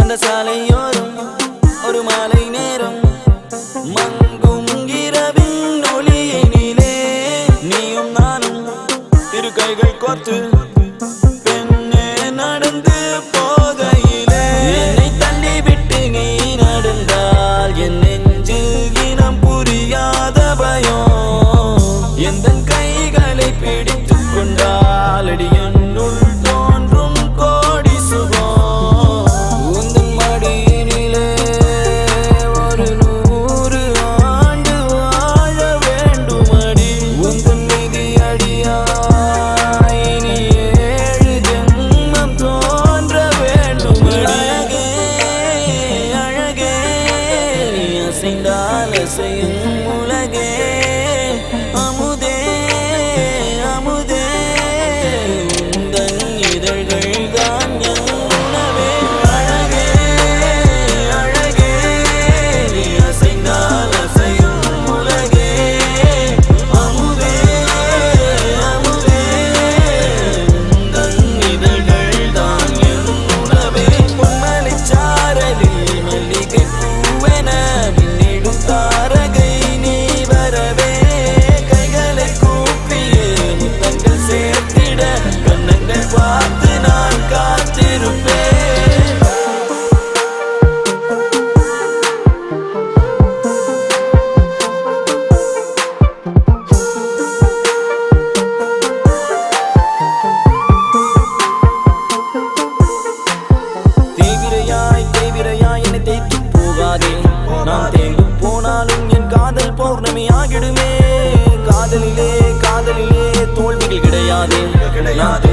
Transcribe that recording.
அந்த சாலையோரம் ஒரு மாலை நேரம் மங்கும் இரவின் ஒளியினிலே நீயும் நானும் இரு கைகள் கோர்த்து பெண்ணே நடந்து போகையிலே என்னை தள்ளிவிட்டு நீ நடந்தால் என் நெஞ்சில் இனம் புரியாத பயம் எந்தன் கைகளை பிடித்துக் கொண்டால் அடி என்னுள் தோன்றும் கோடி சுகம் உந்தன் மடியினிலே ஒரு 100 ஆண்டு வாழ வேண்டும் அடி உந்தன் மீதி அடியாய் இனி 7 ஜென்மம் தோன்ற வேண்டும் அழகே அழகே நீ அசைந்தால் அசையும் உலகே அமுதே அமுதே உந்தன் இதழ்கள் தான் என் உணவே அழகே அழகே நீ அசைந்தால் அசையும் உலகே அமுதே அமுதே உந்தன் இதழ்கள் தான் என் உணவே பொன்மலைச்சாரலில் மல்லிகை பூவென மின்னிடும் தாரகை நீ வரவே கைகளை கூப்பியே முத்தங்கள் சேர்த்திட கண்ணங்கள் பார்த்து நான் காத்திருப்பேன் தேவிரையாய் என்னை தேய்த்து போகாதே நான் தேய்ந்து போனாலும் என் காதல் பௌர்ணமி ஆகிடுமே காதலிலே காதலிலே தோல்விகள் கிடையாதே நான்